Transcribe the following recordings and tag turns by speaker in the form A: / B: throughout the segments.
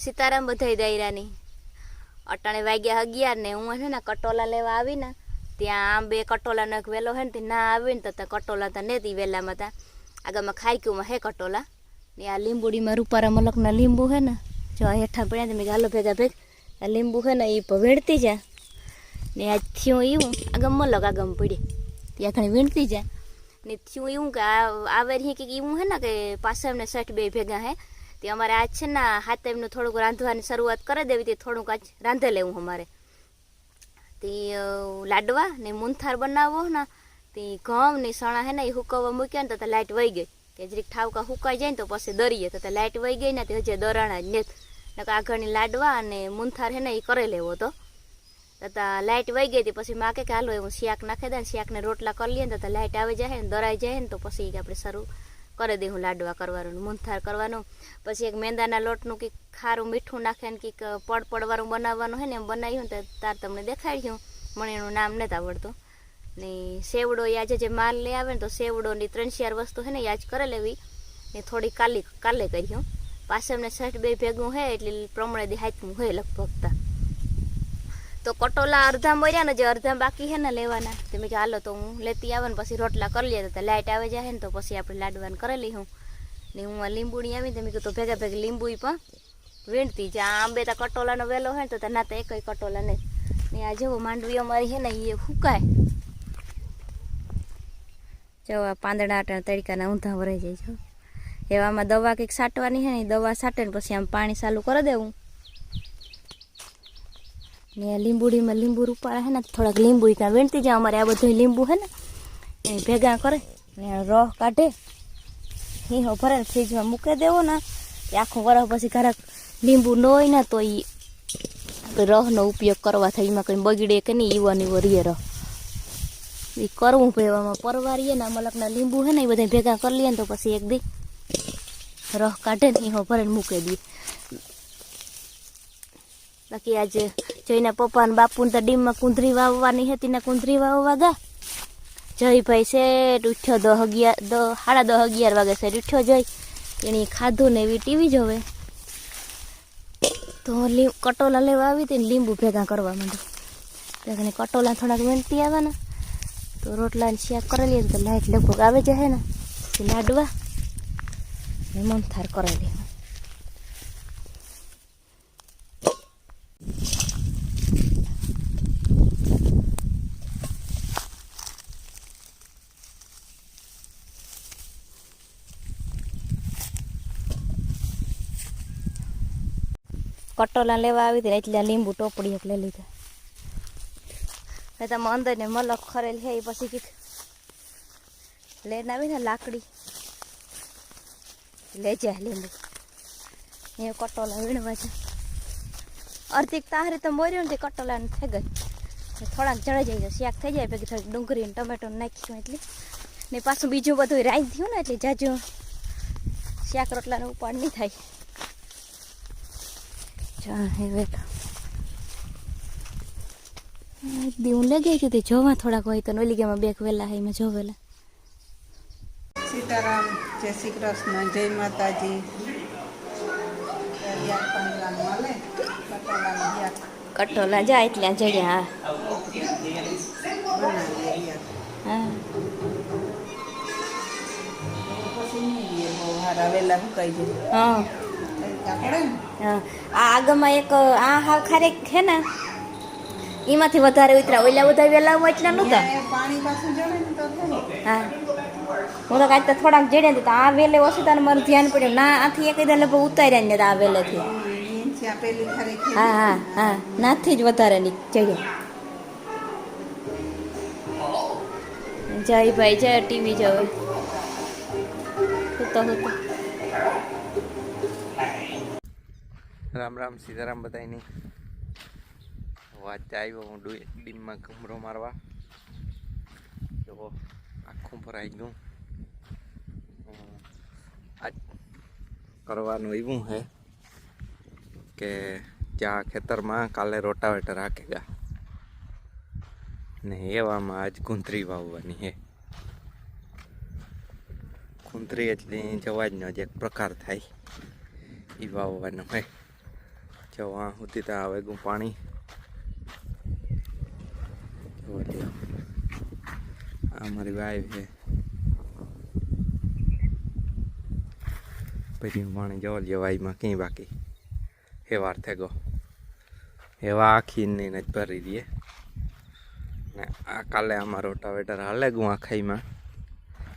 A: સીતારામ બધાય દાયરાની અટાણે વાગ્યા 11 ને હું છે ને કટોલા લેવા આવી ને ત્યાં આમ બે કટોલાનો એક વેલો હે ને ના આવીને તો કટોલા તો નેતી વેલામાં તા આગળમાં ખાઈક્યુંમાં હે કટોલા ને આ લીંબુડીમાં રૂપારા મલકના લીંબુ હે ને જો હેઠા પડ્યા તો મેં હાલો ભેગા ભેગ આ લીંબુ હે ને એ વેડતી જા ને આ થયું એવું આગમ મલક આગમ પડી ત્યાં ઘણી વીણતી જા ને થયું એવું કે આવે રહી કે એવું હે ને કે પાછા એમને શર્ટ બે ભેગા હે તે અમારે આજ છે ને હાથ એમનું થોડુંક રાંધવાની શરૂઆત કરી દેવી તે થોડુંક આજ રાંધે લેવું અમારે તે લાડવા ને મૂંથાર બનાવવો ને તે ઘઉં ને સણા હે ને એ હુકવવા મૂક્યા ને તો લાઇટ વહી ગઈ કે જરીક ઠાવકા હુકાઈ જાય ને તો પછી દરીએ તો લાઇટ વહી ગઈ ને તે હજી દરાણા જ નેત ને આગળની લાડવા અને મૂંથાર હે ને એ કરે લેવો તો લાઇટ વહી ગઈ હતી પછી માં કે હાલો એવું શાક નાખી દે ને શાકને રોટલા કરી લઈએ ને તો લાઇટ આવી જાય ને દરાઈ જાય ને તો પછી આપણે શરૂ કરી દઉં લાડવા કરવાનું મૂંથાર કરવાનું પછી એક મેંદાના લોટનું કંઈક ખારું મીઠું નાખે ને કંઈક પડવાળું બનાવવાનું હોય ને એમ બનાવ્યું ને તાર તમને દેખાડ્યું મને એનું નામ નથી આવડતું ને સેવડો આજે જે માલ લઈ આવે ને તો સેવડોની 3-4 વસ્તુ છે ને એ આજ કરે લેવી ને થોડી કાલે કર્યું પાછળ એમને શર્ટ બે ભેગું હે એટલે પ્રમાણે દી હાથમાં હોય લગભગ તો કટોલા અડધા મર્યા ને જે અડધા બાકી છે ને લેવાના તે મેં હાલો તો હું લેતી આવે ને પછી રોટલા કરી લઈએ તો લાઇટ આવે જાય ને તો પછી આપણે લાડવાને કરેલી હું ને હું આ લીંબુની આવી તો મેં કીધું ભેગા ભેગા લીંબુ પણ વીણતી જે આંબે તો કટોલાનો વેલો હોય ને તો ના તો એકય કટોલા નહીં ને આ જેવો માંડવી અમારી છે ને એ ફૂકાય જો આ પાંદડા આટા તડકાના ઊંધા વરાઈ જાય છે એવામાં દવા કંઈક છાંટવાની છે ને દવા છાંટે ને પછી આમ પાણી ચાલુ કરી દેવું ને લીંબુડીમાં લીંબુ રૂપાળા હે ને થોડાક લીંબુ ત્યાં વીણતી જાય અમારે આ બધું લીંબુ હે ને એ ભેગા કરે ને રસ કાઢે હીહો ભરે ને ફ્રીજમાં મૂકી દેવો ને એ આખું વરસ પછી ઘરાક લીંબુ ન હોય ને તો એ રસનો ઉપયોગ કરવા થાય એમાં કંઈ બગડે કે નહીં ઈવો રીએ રસ એ કરવું ભેવામાં પરવારીએ ને મલકના લીંબુ હે ને એ બધા ભેગા કરી લઈએ ને તો પછી એક દી રસ કાઢે ને હીહો ભરે ને મૂકી દઈએ બાકી આજે જયના પપ્પા ને બાપુ તો ડીમમાં કુંદરી વાવવાની હતી ને કુંદરી વાવવા ગા જયભાઈ શેઠ ઉઠ્યો 10:30 વાગે શેઠ ઉઠ્યો જઈ એણે ખાધું ને એવી ટીવી જોવે તો કટોલા લેવા આવી હતી ને લીંબુ ભેગા કરવા માંડ્યું કટોલા થોડાક વીણતી આવે ને તો રોટલા ને શાક કરેલી તો લાઇટ લગભગ આવે જાય ને લાડવા ને મૂંથાર કરેલી કટોલા લેવા આવી હતી એટલે લીંબુ ટોપડી એક લઈ લીધા તમે અંદર ને મલક ખરેલ છે એ પછી કંઈક લઈને આવી ને લાકડી લે જાય લીંબુ એ કટોલા વીણવા છે અડધીક તાહરી તો મોર્યો ને કટોલા ને થઈ ગઈ થોડાક જળાઈ જાય શાક થઈ જાય પછી થોડીક ડુંગળી ને ટમેટો નાખ્યું એટલે ને પાછું બીજું બધું રાઈ થયું ને એટલે જાજુ શાક રોટલાનો ઉપાડ નહીં થાય હું લઈ ગઈ હતી જોવા થોડાક હોય તો ઓલી ગેમાં બેક વેલા હે મેં જોવેલા
B: સીતારામ જય શ્રી કૃષ્ણ જય માતાજી
A: કટોલા જા એટલે જડ્યા
B: હા વેલા સુકાઈ જાય
A: હા આ આગળમાં એક આ હા ખારેક છે ને એમાંથી વધારે ઉતરા ઓલા બધા વેલામાં એટલા નહોતા
B: પાણી પાછું જડે ને તો
A: હા હું તો કાંઈ તો થોડાક જડ્યા હતા આ વેલે ઓછું તાને મારું ધ્યાન પડ્યું ના આથી એક લગભગ ઉતાર્યા ને આ વેલેથી હા હા હા નાથી જ વધારે ની ચડ્યા જય ભાઈ જય ટીવી જોવે હું
C: રામ રામ સીતારામ બધાની વાત આવ્યો હું ડીમમાં ઘૂમરો મારવા જો આખું ભરાઈ ગયું આજ કરવાનું એવું છે કે જ્યાં ખેતરમાં કાલે રોટાવેટર હાકેગા ને એવામાં આજ કુંતરી વાવવાની છે કુંતરી એટલે જવાજનો જ એક પ્રકાર થાય એ વાવવાનો હોય જો આ સુધી ત્યાં આવે ગયું પાણી. જો લ્યો આ મારી વાઈફ છે. પછી પાણી જો લ્યો વાઈમાં કંઈ બાકી હેવાર થઈ ગયો. હેવા આખી નહીં જ ભરી દઈએ ને આ કાલે અમારો રોટાવેટર હાલે ગયું આખાઈમાં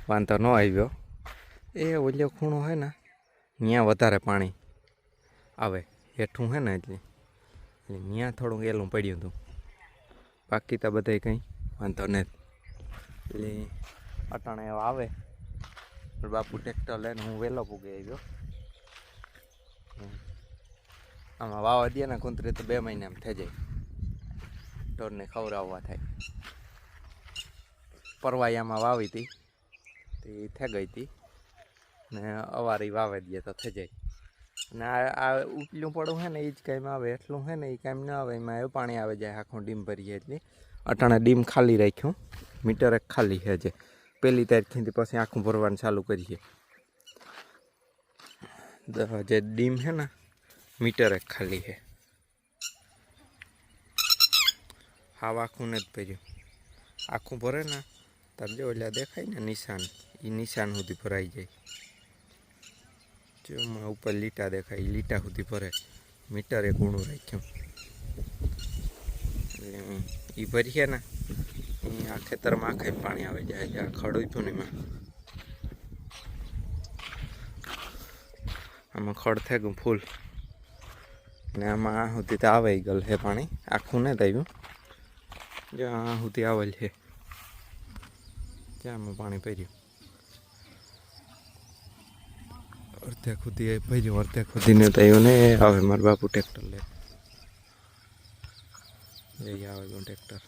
C: વાંધો ન આવ્યો. એ ઓલ્યો ખૂણો છે ને ત્યાં વધારે પાણી આવે હેઠું છે ને એટલે ત્યાં થોડુંક એલું પડ્યું હતું. બાકી તો બધાય કંઈ વાંધો નથી. એટલે અટાણે આવે બાપુ ટ્રેક્ટર લઈને હું વહેલો પૂગી આવ્યો. આમાં વાવા દે ને કુંતરી તો 2 મહિને એમ થઈ જાય. ઢોરને ખવડાવવા થાય. પરવાયામાં વાવી હતી તે થઈ ગઈ હતી ને અવારી વાવે દે તો થઈ જાય. ને આ ઉપલું પડવું છે ને એ જ કાંઈ આવે એટલું છે ને એ કાંઈ ન આવે. એમાં એવું પાણી આવે જાય આખું ડીમ ભરીએ એટલે અટાણે ડીમ ખાલી રાખ્યું. મીટર એક ખાલી છે જે 1લી તારીખથી પછી આખું ભરવાનું ચાલુ કરીએ. જે ડીમ છે ને મીટર એક ખાલી છે. હાવ આખું નથી ભર્યું. આખું ભરે ને તાર જો એટલે દેખાય ને નિશાન એ નિશાન સુધી ભરાઈ જાય. જો ઉપર લીટા દેખાય એ લીટા સુધી ભરે. મીટર એક ઊણું રાખ્યું એટલે એ ભરીએ ને આ ખેતરમાં આખે પાણી આવે જાય. આ ખડું હતું ને એમાં આમાં ખડ થઈ ગયું ફૂલ ને આમાં આ સુધી તો આવે ગયેલ છે પાણી. આખું નથી આવ્યું. જો આ સુધી આવેલ છે જ્યાં પાણી ભર્યું. અડધે ખુદી ભર્યું અડધે ખુદીને તો આવ્યું ને આવે મારા બાપુ ટ્રેક્ટર લે લઈ આવે ગયું ટ્રેક્ટર.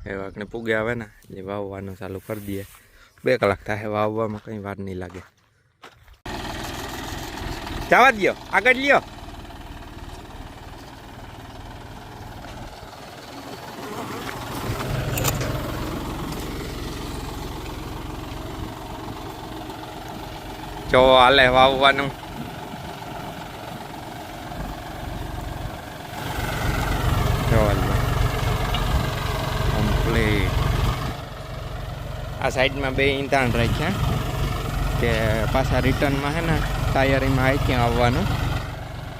C: એ વાકને પૂગે આવે ને એટલે વાવવાનું ચાલુ કરી દઈએ. 2 કલાક થાય વાવવામાં કંઈ વાર નહીં લાગે. જવા દો આગળ લ્યો. જો હાલે વાવવાનું. આ સાઈડમાં 2 ઈંધાણ રાખ્યા કે પાછા રિટર્નમાં છે ને ટાયરીમાં હાઈકી આવવાનું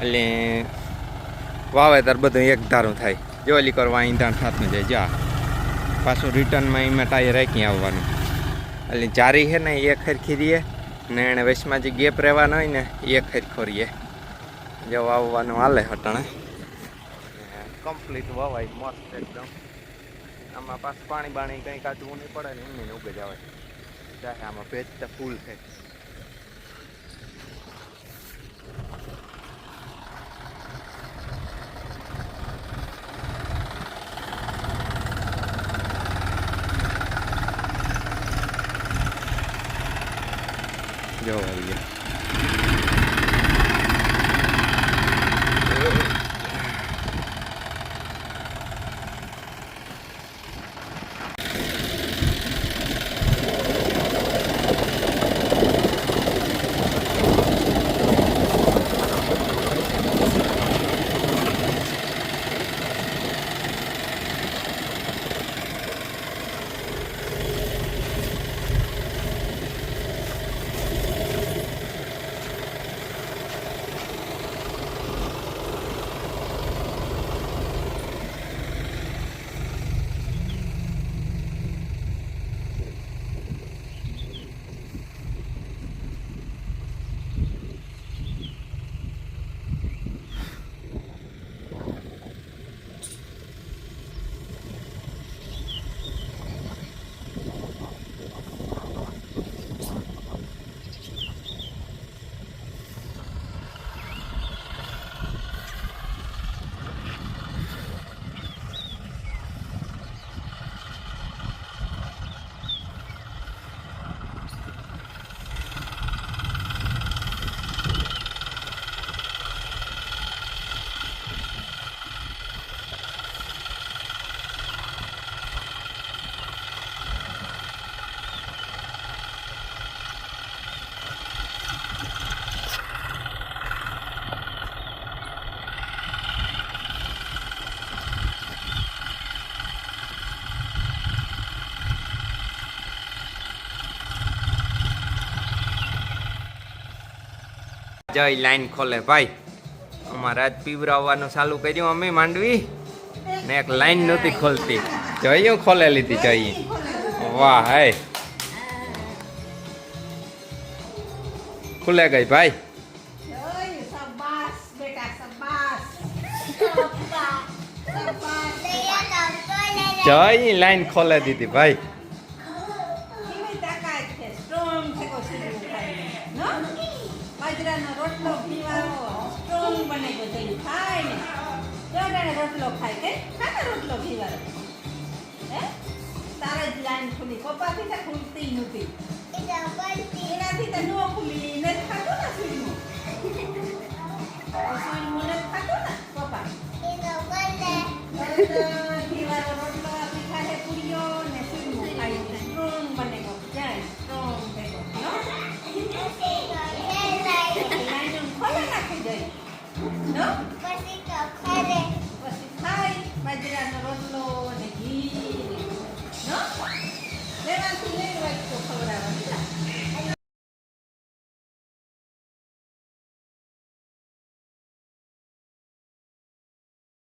C: એટલે વાવેતર બધું એક ધારું થાય. જોલી કરવા ઈંધાણ થતું જાય. જા પાછું રિટર્નમાં એમાં ટાયર હાઈકી આવવાનું એટલે જારી છે ને એ ખરખી રહીએ ને એને વચમાં જે ગેપ રહેવાનો હોય ને એ ખરખો રહીએ. જો વાવવાનું હાલે હટાણે કમ્પ્લીટ વાવાય મસ્ત એકદમ. આમાં પાછું પાણી બાણી કંઈ કાઢવું નહીં પડે ને એમને ઉગે જ આવે. ચાહે આમાં ભેજ તો ફૂલ છે. જો આવી ગયા. જય લાઈન ખોલે ભાઈ. અમારે આજ પીવરાવવાનું ચાલુ કર્યું અમે માંડવી ને એક લાઈન નહોતી ખોલતી. જયું ખોલે લીધી જઈ. વાહ હે ખુલે ગઈ ભાઈ.
B: શાબાશ બેટા શાબાશ
C: જય લાઈન ખોલે દીધી ભાઈ.
B: કેવી તાકાત છે સ્ટ્રોંગ છે કોશીનું ખાઈને નો બાજરાનો રોટલો પીવાનો સ્ટ્રોંગ બને ગયો જઈ ખાય ને જોડાને રોટલો ખાય કે ખાતા રોટલો પીવાનો હે તારે જ લાઈન ખુલી પપ્પાથી તો ખુલતી નહોતી એનાથી તો નો ખુલી નથી ખાતું ને સુઈનું સુઈનું નથી ખાતું ને પપ્પા પીવાનો રોટલો આપી ખાતે પૂરીઓ ને સુઈનું ખાઈ સ્ટ્રોંગ બને ગયો જાય સ્ટ્રોંગ થઈ ગયો લાઈન ખોલે નાખી દઈ નો